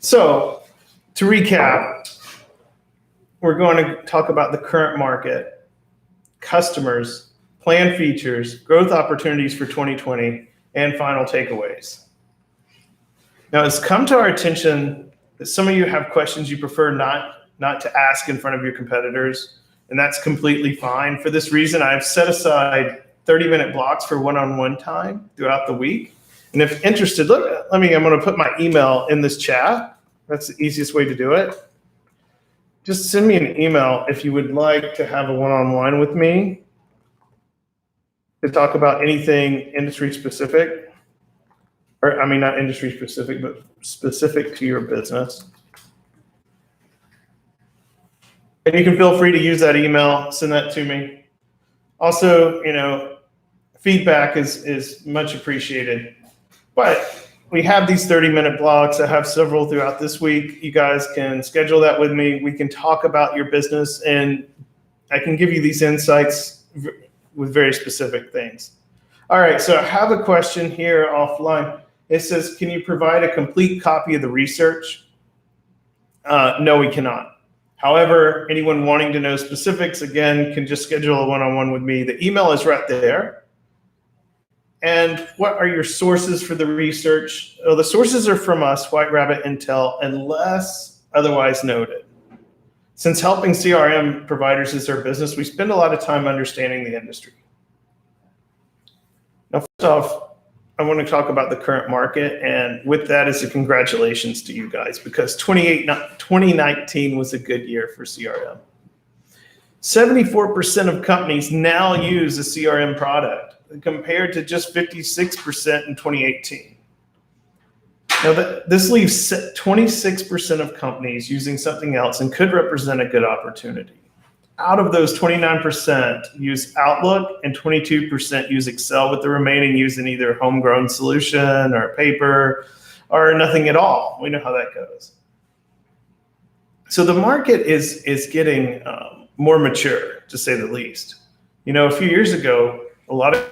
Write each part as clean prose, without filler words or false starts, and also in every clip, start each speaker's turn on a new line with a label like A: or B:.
A: So to recap, we're going to talk about the current market, customers, planned features, growth opportunities for 2020, and final takeaways. Now, it's come to our attention that some of you have questions you prefer not to ask in front of your competitors, and that's completely fine. For this reason, I've set aside 30-minute blocks for one-on-one time throughout the week. And if interested, I'm going to put my email in this chat. That's the easiest way to do it. Just send me an email if you would like to have a one-on-one with me to talk about anything industry specific. Or, not industry specific, but specific to your business. And you can feel free to use that email, send that to me. Also, feedback is much appreciated. But we have these 30-minute blocks. I have several throughout this week. You guys can schedule that with me. We can talk about your business, and I can give you these insights with very specific things. All right, so I have a question here offline. It says, can you provide a complete copy of the research? No, we cannot. However, anyone wanting to know specifics, again, can just schedule a one-on-one with me. The email is right there. And what are your sources for the research? Well, the sources are from us, White Rabbit Intel, unless otherwise noted. Since helping CRM providers is our business, we spend a lot of time understanding the industry. Now, first off, I want to talk about the current market, and with that is a congratulations to you guys, because 2019 was a good year for CRM. 74% of companies now use a CRM product, compared to just 56% in 2018. Now, this leaves 26% of companies using something else and could represent a good opportunity. Out of those, 29% use Outlook and 22% use Excel, with the remaining using either homegrown solution or paper or nothing at all. We know how that goes. So the market is getting more mature, to say the least. A few years ago, a lot of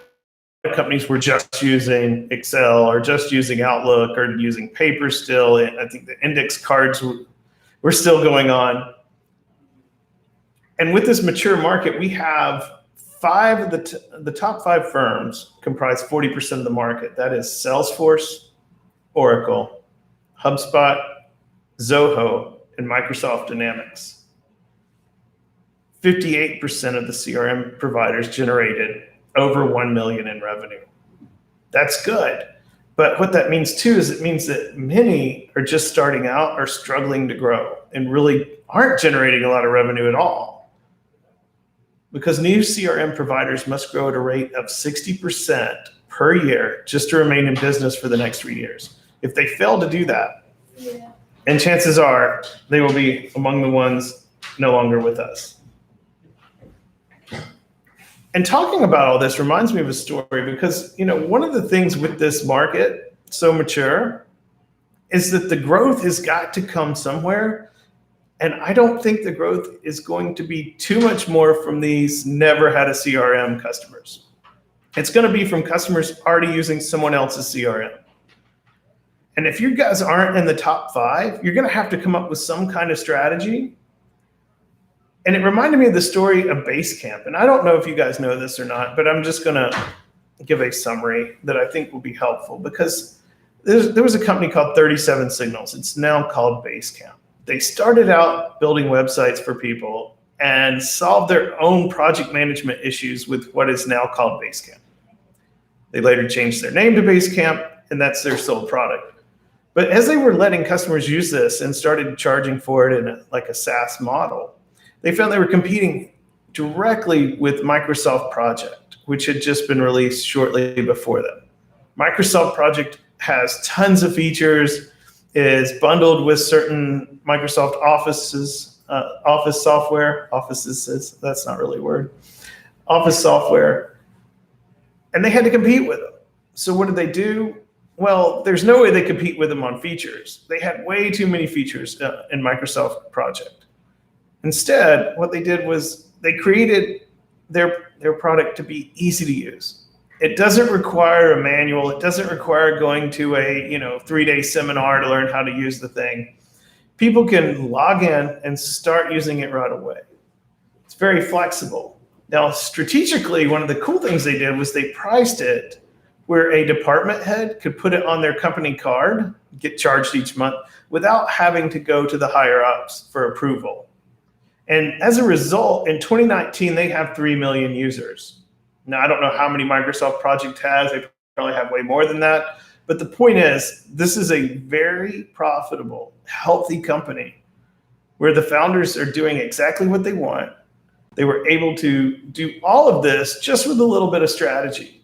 A: companies were just using Excel or just using Outlook or using paper still. I think the index cards were still going on. And with this mature market, we have five of the top 5 firms comprise 40% of the market. That is Salesforce, Oracle, HubSpot, Zoho, and Microsoft Dynamics. 58% of the CRM providers generated over 1 million in revenue. That's good. But what that means too is it means that many are just starting out or struggling to grow and really aren't generating a lot of revenue at all. Because new CRM providers must grow at a rate of 60% per year just to remain in business for the next 3 years. If they fail to do that, and chances are they will be among the ones no longer with us. And talking about all this reminds me of a story, because one of the things with this market so mature is that the growth has got to come somewhere. And I don't think the growth is going to be too much more from these never had a CRM customers. It's going to be from customers already using someone else's CRM. And if you guys aren't in the top 5, you're going to have to come up with some kind of strategy. And it reminded me of the story of Basecamp. And I don't know if you guys know this or not, but I'm just going to give a summary that I think will be helpful, because there was a company called 37 Signals. It's now called Basecamp. They started out building websites for people and solved their own project management issues with what is now called Basecamp. They later changed their name to Basecamp, and that's their sole product. But as they were letting customers use this and started charging for it in a SaaS model, they found they were competing directly with Microsoft Project, which had just been released shortly before them. Microsoft Project has tons of features, is bundled with certain Microsoft office software, that's not really a word, office software, and they had to compete with them. So what did they do? Well, there's no way they compete with them on features. They had way too many features in Microsoft Project. Instead, what they did was they created their product to be easy to use. It doesn't require a manual. It doesn't require going to a 3-day seminar to learn how to use the thing. People can log in and start using it right away. It's very flexible. Now, strategically, one of the cool things they did was they priced it where a department head could put it on their company card, get charged each month, without having to go to the higher ups for approval. And as a result, in 2019, they have 3 million users. Now, I don't know how many Microsoft Project has. They probably have way more than that. But the point is, this is a very profitable, healthy company where the founders are doing exactly what they want. They were able to do all of this just with a little bit of strategy.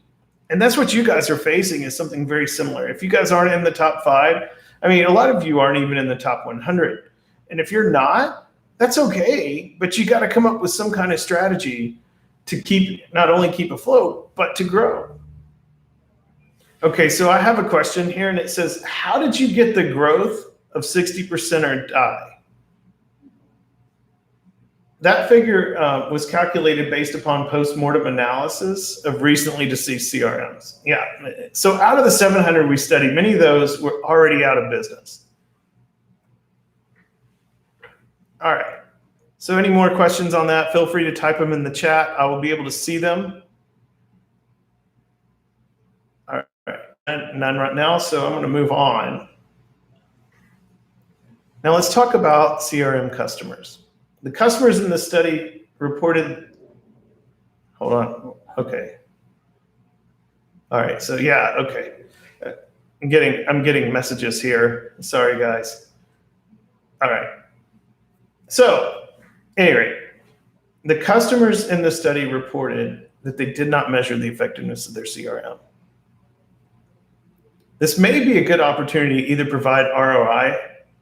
A: And that's what you guys are facing, is something very similar. If you guys aren't in the top 5, I mean, a lot of you aren't even in the top 100. And if you're not, that's okay. But you got to come up with some kind of strategy to not only keep afloat, but to grow. Okay, so I have a question here, and it says, how did you get the growth of 60% or die? That figure was calculated based upon post-mortem analysis of recently deceased CRMs. Yeah, so out of the 700 we studied, many of those were already out of business. All right, so any more questions on that, feel free to type them in the chat. I will be able to see them. All right, none right now, so I'm going to move on. Now let's talk about CRM customers. The customers in the study reported, hold on, okay. All right, so yeah, okay. I'm getting messages here. Sorry, guys. All right. So, anyway, the customers in the study reported that they did not measure the effectiveness of their CRM. This may be a good opportunity to either provide ROI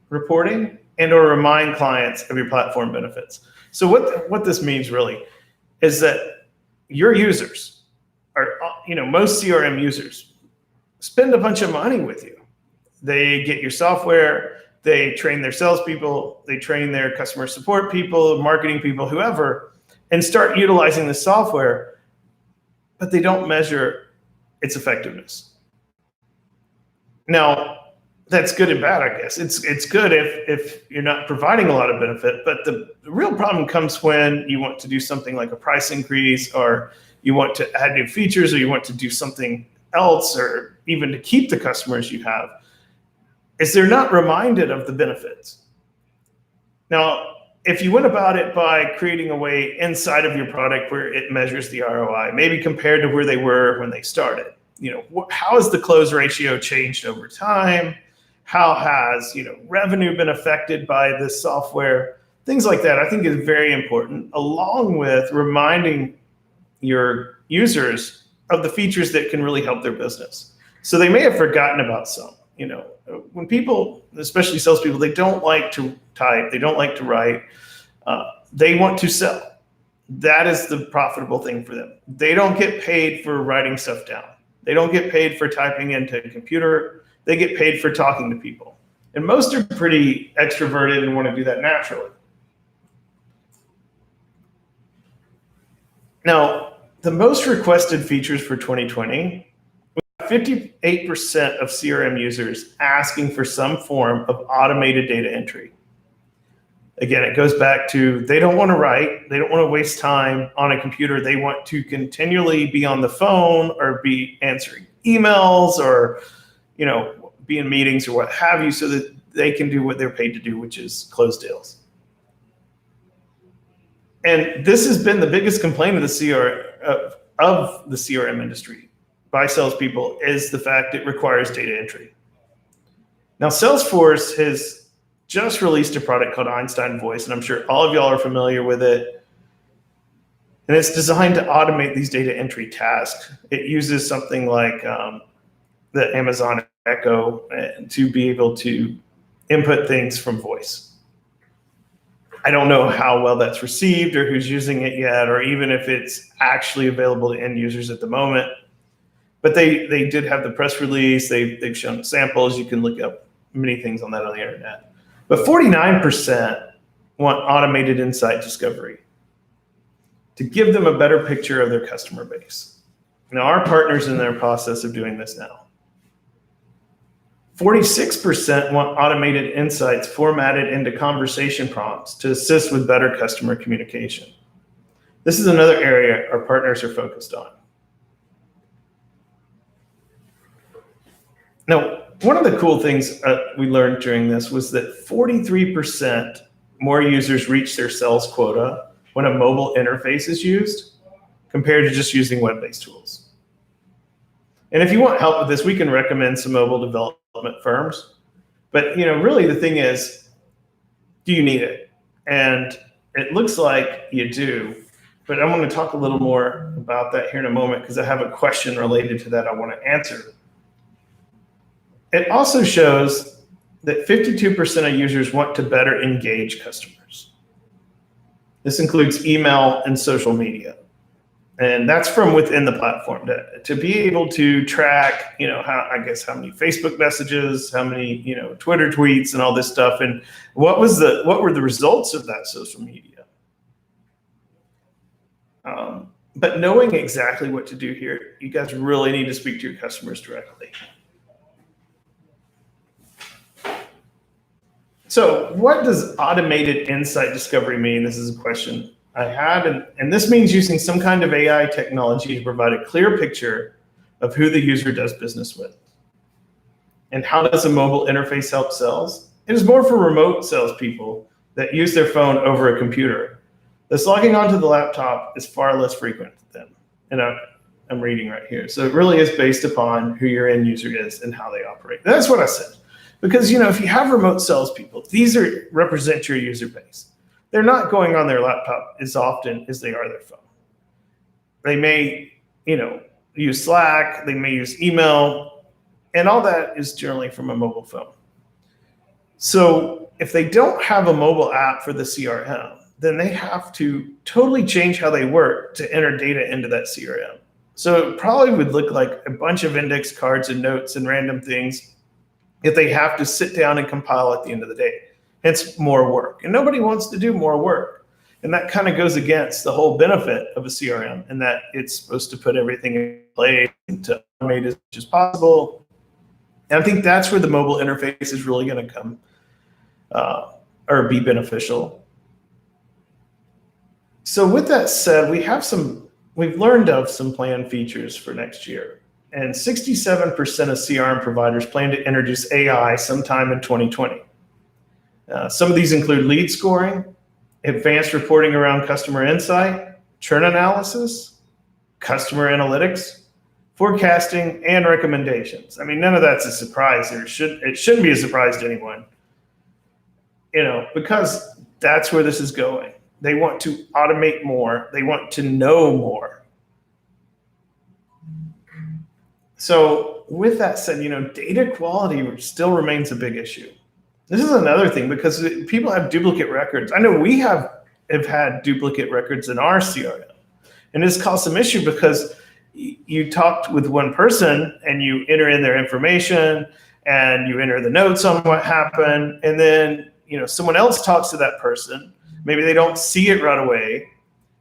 A: reporting and or remind clients of your platform benefits. So what this means really is that your users are, most CRM users spend a bunch of money with you. They get your software, they train their salespeople, they train their customer support people, marketing people, whoever, and start utilizing the software, but they don't measure its effectiveness. Now, that's good and bad, I guess. It's good if you're not providing a lot of benefit, but the real problem comes when you want to do something like a price increase, or you want to add new features, or you want to do something else, or even to keep the customers you have, is they're not reminded of the benefits. Now, if you went about it by creating a way inside of your product where it measures the ROI, maybe compared to where they were when they started, how has the close ratio changed over time? How has revenue been affected by this software? Things like that I think is very important, along with reminding your users of the features that can really help their business. So they may have forgotten about some. When people, especially salespeople, they don't like to type, they don't like to write, they want to sell. That is the profitable thing for them. They don't get paid for writing stuff down. They don't get paid for typing into a computer. They get paid for talking to people. And most are pretty extroverted and want to do that naturally. Now, the most requested features for 2020, we have 58% of CRM users asking for some form of automated data entry. Again, it goes back to they don't want to write, they don't want to waste time on a computer. They want to continually be on the phone or be answering emails or be in meetings or what have you, so that they can do what they're paid to do, which is close deals. And this has been the biggest complaint of the CRM industry by salespeople, is the fact it requires data entry. Now, Salesforce has just released a product called Einstein Voice, and I'm sure all of y'all are familiar with it. And it's designed to automate these data entry tasks. It uses something like the Amazon Echo to be able to input things from voice. I don't know how well that's received or who's using it yet, or even if it's actually available to end users at the moment. But they did have the press release. They've shown samples. You can look up many things on that on the internet. But 49% want automated insight discovery to give them a better picture of their customer base. Now, our partners in their process of doing this now. 46% want automated insights formatted into conversation prompts to assist with better customer communication. This is another area our partners are focused on. Now, one of the cool things we learned during this was that 43% more users reach their sales quota when a mobile interface is used compared to just using web-based tools. And if you want help with this, we can recommend some mobile development firms. But really the thing is, do you need it? And it looks like you do. But I'm going to talk a little more about that here in a moment because I have a question related to that I want to answer. It also shows that 52% of users want to better engage customers. This includes email and social media. And that's from within the platform to be able to track, how many Facebook messages, how many, Twitter tweets and all this stuff. And what were the results of that social media? But knowing exactly what to do here, you guys really need to speak to your customers directly. So what does automated insight discovery mean? This is a question I had, and this means using some kind of AI technology to provide a clear picture of who the user does business with. And how does a mobile interface help sales? It is more for remote salespeople that use their phone over a computer. Thus, logging onto the laptop is far less frequent than, and I'm reading right here. So it really is based upon who your end user is and how they operate. That's what I said. Because if you have remote salespeople, these represent your user base. They're not going on their laptop as often as they are their phone. They may, use Slack, they may use email, and all that is generally from a mobile phone. So if they don't have a mobile app for the CRM, then they have to totally change how they work to enter data into that CRM. So it probably would look like a bunch of index cards and notes and random things if they have to sit down and compile at the end of the day. It's more work, and nobody wants to do more work. And that kind of goes against the whole benefit of a CRM, in that it's supposed to put everything in place and to automate as much as possible. And I think that's where the mobile interface is really going to come or be beneficial. So with that said, we've learned of some planned features for next year. And 67% of CRM providers plan to introduce AI sometime in 2020. Some of these include lead scoring, advanced reporting around customer insight, churn analysis, customer analytics, forecasting, and recommendations. I mean, none of that's a surprise here. It shouldn't be a surprise to anyone, because that's where this is going. They want to automate more. They want to know more. So with that said, data quality still remains a big issue. This is another thing because people have duplicate records. I know we have had duplicate records in our CRM, and it's caused some issue because you talked with one person and you enter in their information and you enter the notes on what happened, and then someone else talks to that person. Maybe they don't see it right away,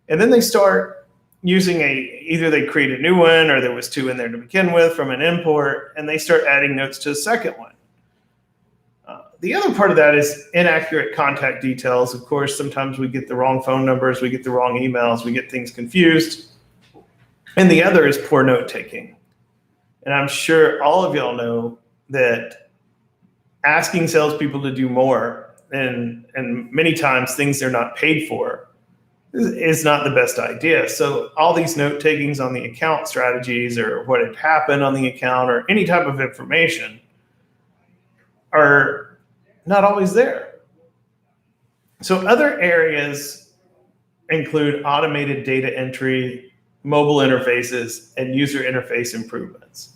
A: and then they start using either they create a new one or there was two in there to begin with from an import, and they start adding notes to a second one. The other part of that is inaccurate contact details. Of course, sometimes we get the wrong phone numbers, we get the wrong emails, we get things confused. And the other is poor note taking. And I'm sure all of y'all know that asking salespeople to do more and many times things they're not paid for is not the best idea. So all these note takings on the account strategies or what had happened on the account or any type of information are not always there. So other areas include automated data entry, mobile interfaces, and user interface improvements.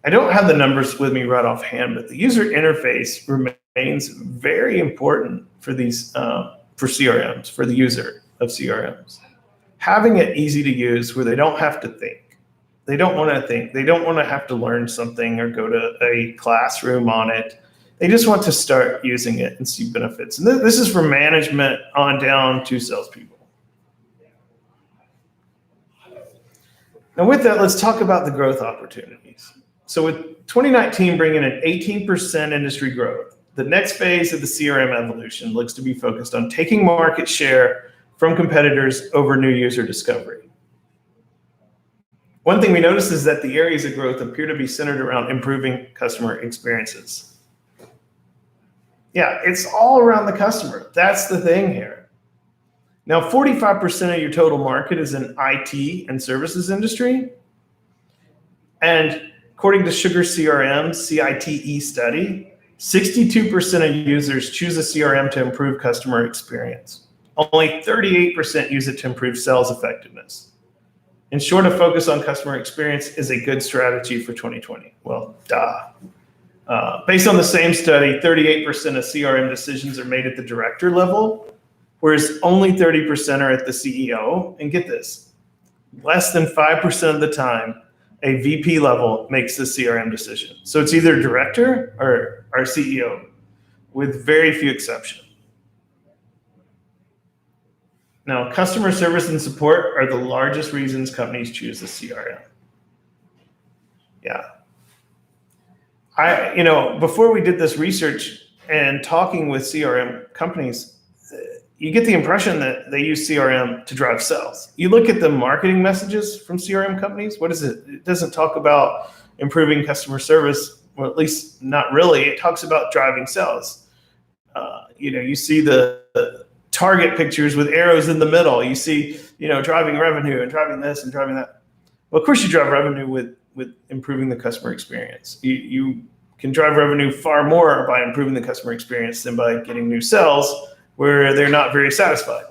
A: I don't have the numbers with me right offhand, but the user interface remains very important for these for CRMs, for the user of CRMs. Having it easy to use where they don't have to think. They don't want to think. They don't want to have to learn something or go to a classroom on it. They just want to start using it and see benefits. And this is from management on down to salespeople. Now with that, let's talk about the growth opportunities. So with 2019 bringing an 18% industry growth, the next phase of the CRM evolution looks to be focused on taking market share from competitors over new user discovery. One thing we notice is that the areas of growth appear to be centered around improving customer experiences. Yeah, it's all around the customer. That's the thing here. Now, 45% of your total market is in IT and services industry. And according to Sugar CRM CITE study, 62% of users choose a CRM to improve customer experience. Only 38% use it to improve sales effectiveness. In short, a focus on customer experience is a good strategy for 2020. Well, duh. Based on the same study, 38% of CRM decisions are made at the director level, whereas only 30% are at the CEO. And get this, less than 5% of the time, a VP level makes the CRM decision. So it's either director or our CEO, with very few exceptions. Now, customer service and support are the largest reasons companies choose the CRM. Yeah. Before we did this research and talking with CRM companies, you get the impression that they use CRM to drive sales. You look at the marketing messages from CRM companies, what is it? It doesn't talk about improving customer service, or at least not really. It talks about driving sales. You see the target pictures with arrows in the middle. You see, driving revenue and driving this and driving that. Well, of course you drive revenue with improving the customer experience. You can drive revenue far more by improving the customer experience than by getting new sales where they're not very satisfied.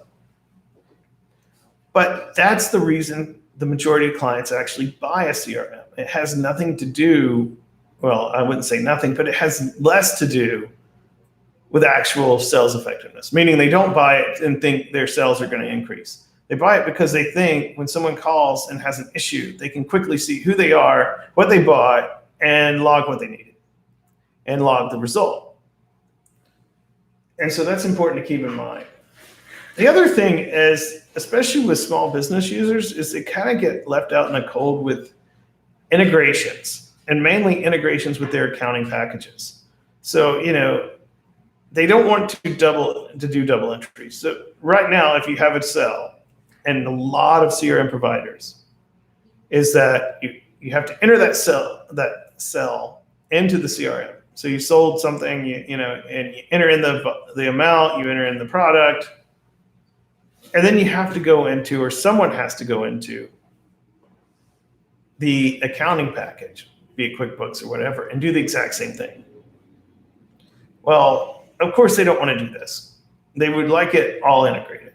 A: But that's the reason the majority of clients actually buy a CRM. It has nothing to do, well, I wouldn't say nothing, but it has less to do with actual sales effectiveness, meaning they don't buy it and think their sales are going to increase. They buy it because they think when someone calls and has an issue, they can quickly see who they are, what they bought, and log what they needed, and log the result. And so that's important to keep in mind. The other thing is, especially with small business users, is they kind of get left out in the cold with integrations, and mainly integrations with their accounting packages. So, they don't want to do double entries. So right now, if you have a cell, and a lot of CRM providers, is that you have to enter that cell into the CRM. So you sold something, and you enter in the amount, you enter in the product, and then you have to go into, or someone has to go into, the accounting package, be it QuickBooks or whatever, and do the exact same thing. Well, of course they don't want to do this. They would like it all integrated.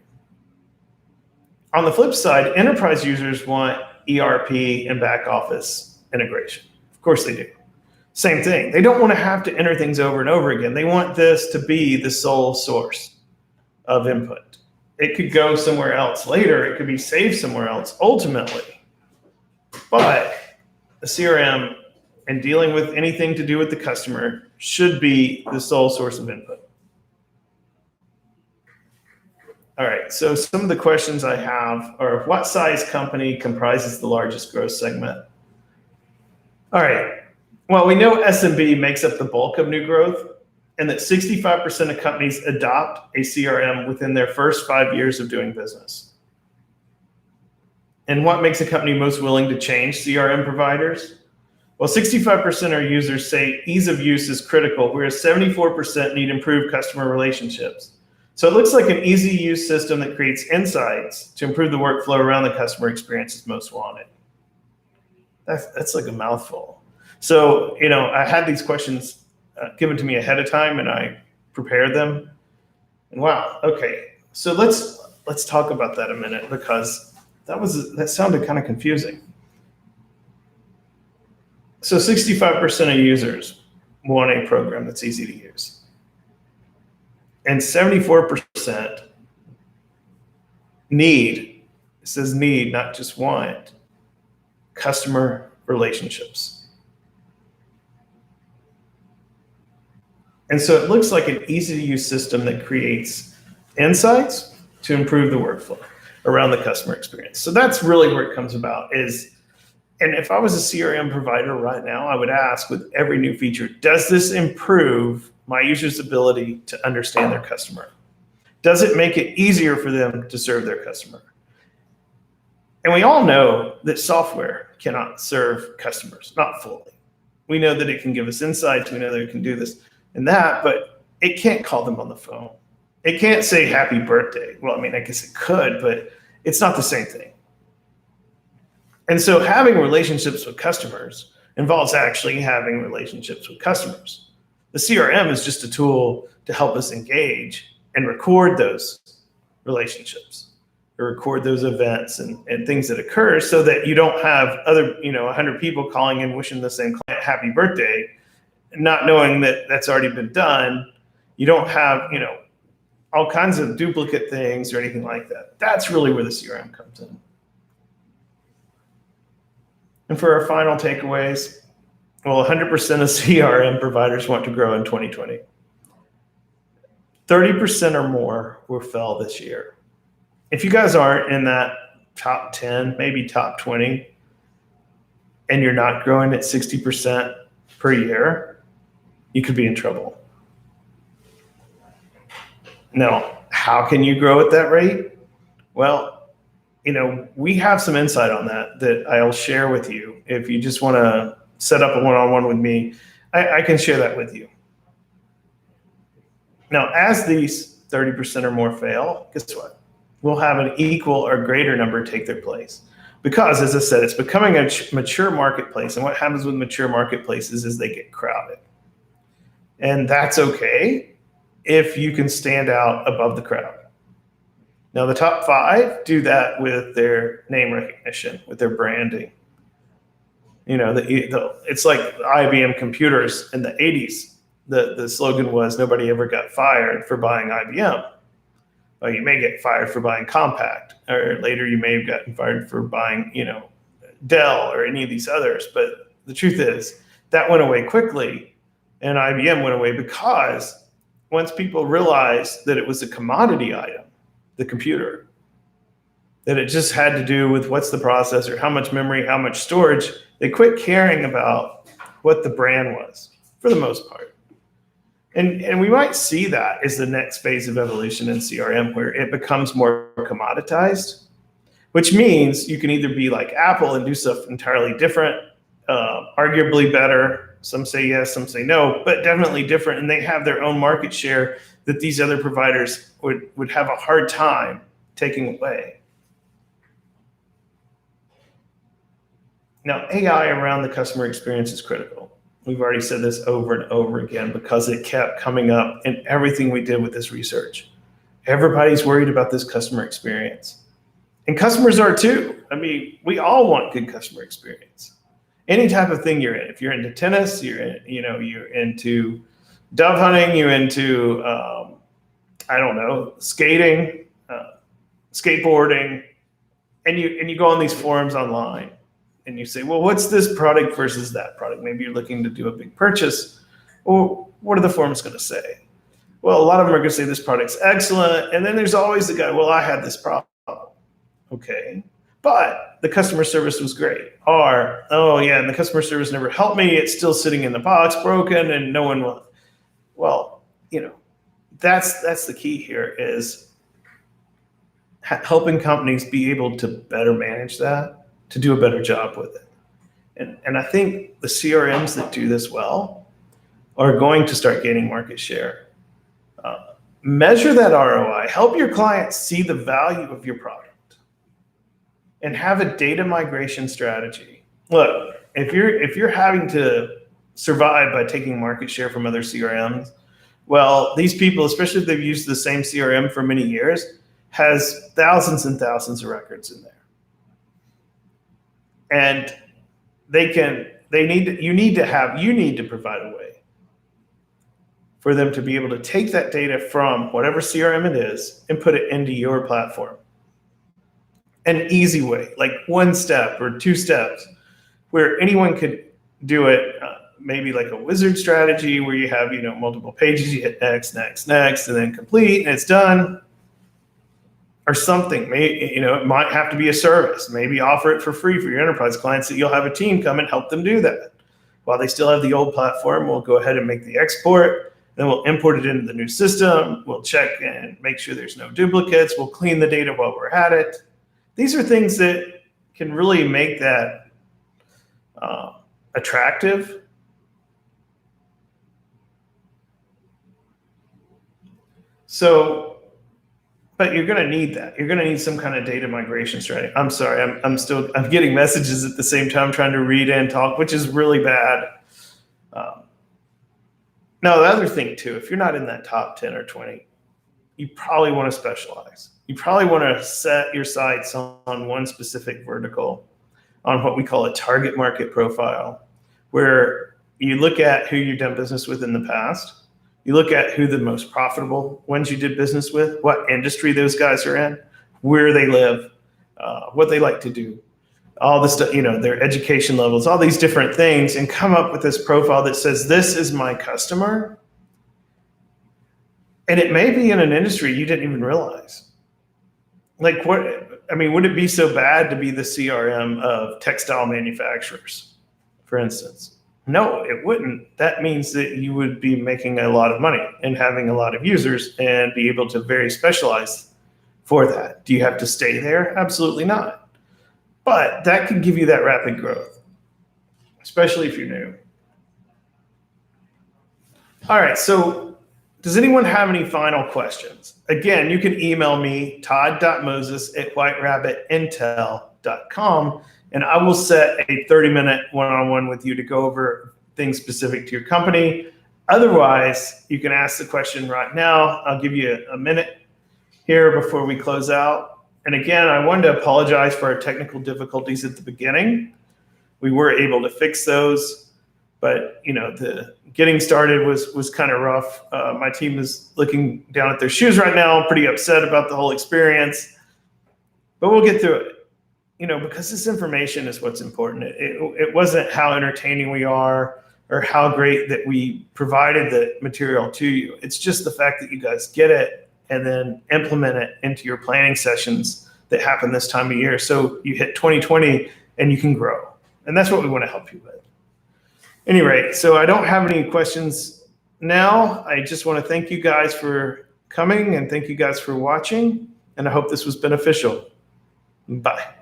A: On the flip side, enterprise users want ERP and back office integration. Of course they do. Same thing. They don't want to have to enter things over and over again. They want this to be the sole source of input. It could go somewhere else later. It could be saved somewhere else ultimately. But a CRM and dealing with anything to do with the customer should be the sole source of input. All right, so some of the questions I have are, what size company comprises the largest growth segment? All right, well, we know SMB makes up the bulk of new growth, and that 65% of companies adopt a CRM within their first 5 years of doing business. And what makes a company most willing to change CRM providers? Well, 65% of users say ease of use is critical, whereas 74% need improved customer relationships. So it looks like an easy use system that creates insights to improve the workflow around the customer experience is most wanted. That's like a mouthful. So, I had these questions given to me ahead of time, and I prepared them. And wow, okay. So let's talk about that a minute, because that sounded kind of confusing. So 65% of users want a program that's easy to use. And 74% need, it says need, not just want, customer relationships. And so it looks like an easy to use system that creates insights to improve the workflow around the customer experience. So that's really where it comes about, is And if I was a CRM provider right now, I would ask with every new feature, does this improve my user's ability to understand their customer? Does it make it easier for them to serve their customer? And we all know that software cannot serve customers, not fully. We know that it can give us insights. We know that it can do this and that, but it can't call them on the phone. It can't say happy birthday. Well, I mean, I guess it could, but it's not the same thing. And so having relationships with customers involves actually having relationships with customers. The CRM is just a tool to help us engage and record those relationships, or record those events and things that occur, so that you don't have other, 100 people calling in wishing the same client happy birthday, not knowing that that's already been done. You don't have, all kinds of duplicate things or anything like that. That's really where the CRM comes in. And for our final takeaways, well, 100% of CRM providers want to grow in 2020. 30% or more will fail this year. If you guys aren't in that top 10, maybe top 20, and you're not growing at 60% per year, you could be in trouble. Now, how can you grow at that rate? Well, we have some insight on that I'll share with you. If you just want to set up a one-on-one with me, I can share that with you. Now, as these 30% or more fail, guess what? We'll have an equal or greater number take their place. Because, as I said, it's becoming a mature marketplace. And what happens with mature marketplaces is they get crowded. And that's okay if you can stand out above the crowd. Now, the top 5 do that with their name recognition, with their branding. It's like IBM computers in the 80s. The slogan was, nobody ever got fired for buying IBM. Well, you may get fired for buying Compaq, or later you may have gotten fired for buying, Dell or any of these others. But the truth is that went away quickly, and IBM went away because once people realized that it was a commodity item, the computer, that it just had to do with what's the processor, how much memory, how much storage, they quit caring about what the brand was for the most part. And we might see that as the next phase of evolution in CRM, where it becomes more commoditized, which means you can either be like Apple and do stuff entirely different, arguably better. Some say yes, some say no, but definitely different. And they have their own market share that these other providers would have a hard time taking away. Now, AI around the customer experience is critical. We've already said this over and over again because it kept coming up in everything we did with this research. Everybody's worried about this customer experience. And customers are too. I mean, we all want good customer experience. Any type of thing you're in. If you're into tennis, you're into dove hunting, you're into, skating, skateboarding, and you go on these forums online. And you say, well, what's this product versus that product? Maybe you're looking to do a big purchase. Well, what are the forums going to say? Well, a lot of them are going to say this product's excellent. And then there's always the guy, well, I had this problem. Okay. But the customer service was great. Or, oh, yeah, and the customer service never helped me. It's still sitting in the box, broken, and no one will. Well, that's the key here, is helping companies be able to better manage that, to do a better job with it. And I think the CRMs that do this well are going to start gaining market share. Measure that ROI, help your clients see the value of your product, and have a data migration strategy. Look, if you're having to survive by taking market share from other CRMs, well, these people, especially if they've used the same CRM for many years, has thousands and thousands of records in there. And you need to provide a way for them to be able to take that data from whatever CRM it is and put it into your platform. An easy way, like 1 step or 2 steps, where anyone could do it, maybe like a wizard strategy where you have, multiple pages, you hit next, next, next, and then complete, and it's done. or something. Maybe, it might have to be a service. Maybe offer it for free for your enterprise clients that you'll have a team come and help them do that. While they still have the old platform, we'll go ahead and make the export. Then we'll import it into the new system. We'll check and make sure there's no duplicates. We'll clean the data while we're at it. These are things that can really make that attractive. So, but you're going to need that. You're going to need some kind of data migration strategy. I'm sorry, I'm getting messages at the same time trying to read and talk, which is really bad. Now, the other thing too, if you're not in that top 10 or 20, you probably want to specialize. You probably want to set your sights on one specific vertical, on what we call a target market profile, where you look at who you've done business with in the past. You look at who the most profitable ones you did business with, what industry those guys are in, where they live, what they like to do, all this stuff, their education levels, all these different things, and come up with this profile that says, this is my customer. And it may be in an industry you didn't even realize. Would it be so bad to be the CRM of textile manufacturers, for instance? No, it wouldn't. That means that you would be making a lot of money and having a lot of users and be able to very specialize for that. Do you have to stay there? Absolutely not. But that could give you that rapid growth, especially if you're new. All right, so does anyone have any final questions? Again, you can email me, todd.moses@whiterabbitintel.com, and I will set a 30-minute one-on-one with you to go over things specific to your company. Otherwise, you can ask the question right now. I'll give you a minute here before we close out. And again, I wanted to apologize for our technical difficulties at the beginning. We were able to fix those, but the getting started was kind of rough. My team is looking down at their shoes right now, pretty upset about the whole experience, but we'll get through it. Because this information is what's important. It wasn't how entertaining we are or how great that we provided the material to you. It's just the fact that you guys get it and then implement it into your planning sessions that happen this time of year. So you hit 2020 and you can grow. And that's what we want to help you with. Anyway, so I don't have any questions now. I just want to thank you guys for coming and thank you guys for watching. And I hope this was beneficial. Bye.